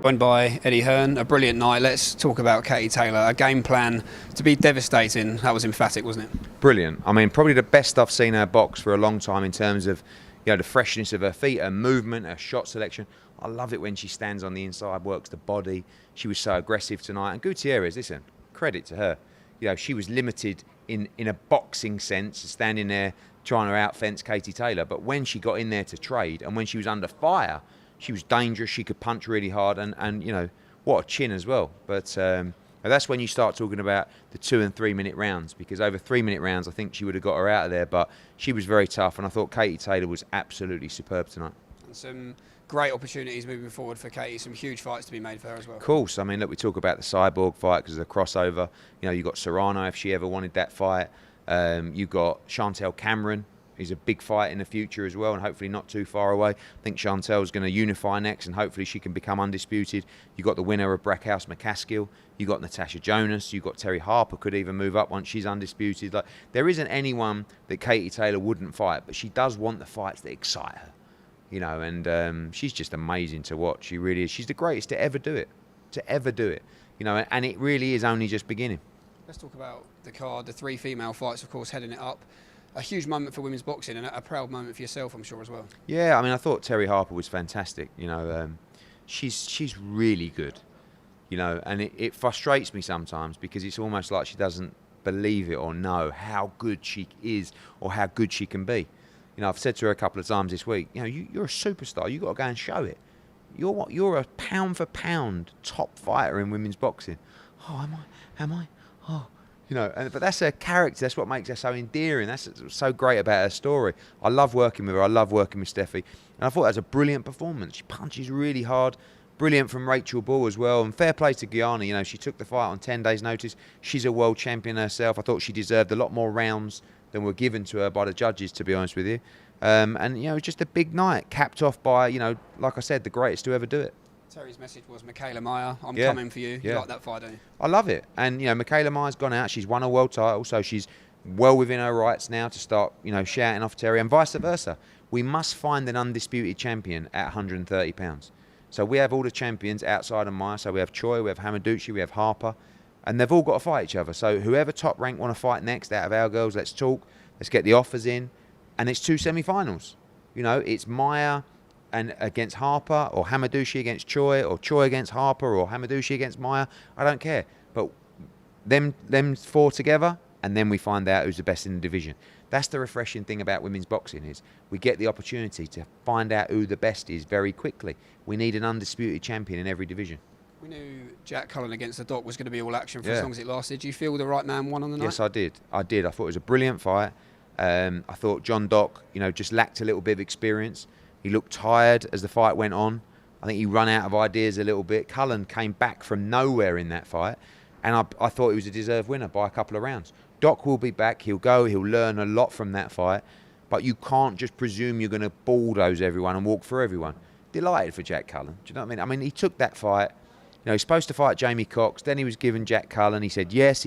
Joined by Eddie Hearn, a brilliant night. Let's talk about Katie Taylor. A game plan to be devastating. That was emphatic, wasn't it? Brilliant. I mean, probably the best I've seen her box for a long time in terms of, the freshness of her feet, her movement, her shot selection. I love it when she stands on the inside, works the body. She was so aggressive tonight. And Gutierrez, listen, credit to her. She was limited in a boxing sense, standing there trying to outfence Katie Taylor. But when she got in there to trade and when she was under fire, she was dangerous. She could punch really hard, and what a chin as well. But that's when you start talking about the 2 and 3 minute rounds, because over 3 minute rounds, I think she would have got her out of there. But she was very tough, and I thought Katie Taylor was absolutely superb tonight. And some great opportunities moving forward for Katie. Some huge fights to be made for her as well. Of course. I mean, look, we talk about the Cyborg fight because of the crossover. You got Serrano if she ever wanted that fight. You've got Chantel Cameron. He's a big fight in the future as well, and hopefully not too far away. I think Chantel's going to unify next, and hopefully she can become undisputed. You've got the winner of Brackhouse McCaskill. You've got Natasha Jonas. You've got Terry Harper could even move up once she's undisputed. There isn't anyone that Katie Taylor wouldn't fight, but she does want the fights that excite her. And she's just amazing to watch. She really is. She's the greatest to ever do it. And it really is only just beginning. Let's talk about the card, the 3 female fights, of course, heading it up. A huge moment for women's boxing and a proud moment for yourself, I'm sure, as well. Yeah, I mean, I thought Terry Harper was fantastic. She's really good. And it frustrates me sometimes because it's almost like she doesn't believe it or know how good she is or how good she can be. I've said to her a couple of times this week, you're a superstar. You've got to go and show it. You're a pound for pound top fighter in women's boxing. Oh, am I? Oh. But that's her character. That's what makes her so endearing. That's so great about her story. I love working with her. I love working with Steffi. And I thought that was a brilliant performance. She punches really hard. Brilliant from Rachel Ball as well. And fair play to Guyana. She took the fight on 10 days' notice. She's a world champion herself. I thought she deserved a lot more rounds than were given to her by the judges, to be honest with you. It was just a big night, capped off by, like I said, the greatest to ever do it. Terry's message was, Michaela Meyer, I'm coming for you. You like that fight, don't you? I love it. And, Michaela Meyer's gone out. She's won a world title, so she's well within her rights now to start, shouting off Terry, and vice versa. We must find an undisputed champion at 130 pounds. So we have all the champions outside of Meyer. So we have Choi, we have Hamaduchi, we have Harper, and they've all got to fight each other. So whoever top rank want to fight next out of our girls, let's talk. Let's get the offers in. And it's 2 semi-finals. It's Meyer and against Harper, or Hamaduchi against Choi, or Choi against Harper, or Hamaduchi against Meyer. I don't care. But them 4 together, and then we find out who's the best in the division. That's the refreshing thing about women's boxing, is we get the opportunity to find out who the best is very quickly. We need an undisputed champion in every division. We knew Jack Cullen against the Doc was going to be all action for as long as it lasted. Do you feel the right man won on the night? Yes, I did. I thought it was a brilliant fight. I thought John Doc, just lacked a little bit of experience. He looked tired as the fight went on. I think he ran out of ideas a little bit. Cullen came back from nowhere in that fight, and I thought he was a deserved winner by a couple of rounds. Doc will be back. He'll learn a lot from that fight, but you can't just presume you're going to bulldoze everyone and walk through everyone. Delighted for Jack Cullen. Do you know what I mean? I mean, he took that fight. He's supposed to fight Jamie Cox. Then he was given Jack Cullen. He said yes.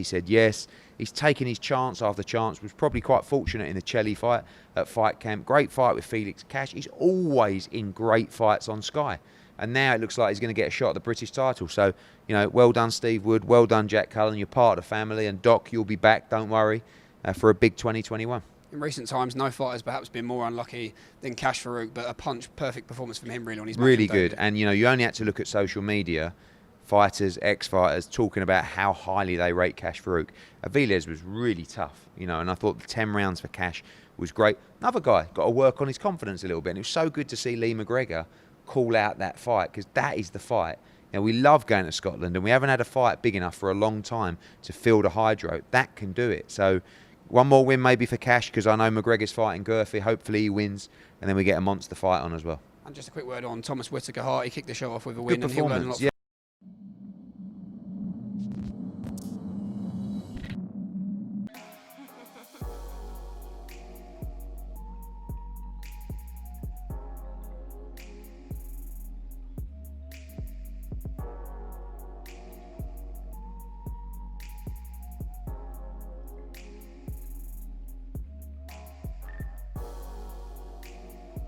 He's taken his chance after chance. Was probably quite fortunate in the Chelly fight at Fight Camp. Great fight with Felix Cash. He's always in great fights on Sky. And now it looks like he's going to get a shot at the British title. So, well done, Steve Wood. Well done, Jack Cullen. You're part of the family. And Doc, you'll be back, don't worry, for a big 2021. In recent times, no fighter's perhaps been more unlucky than Cash Farouk, but a punch-perfect performance from him really on his match. Really good. And, you only had to look at social media, fighters, ex-fighters, talking about how highly they rate Cash Farouk. Aviles was really tough, and I thought the 10 rounds for Cash was great. Another guy got to work on his confidence a little bit. And it was so good to see Lee McGregor call out that fight, because that is the fight. We love going to Scotland, and we haven't had a fight big enough for a long time to fill the hydro. That can do it. So one more win maybe for Cash, because I know McGregor's fighting Gurphy. Hopefully he wins, and then we get a monster fight on as well. And just a quick word on Thomas Whittaker Hart. He kicked the show off with a win, and he'll learn a lot from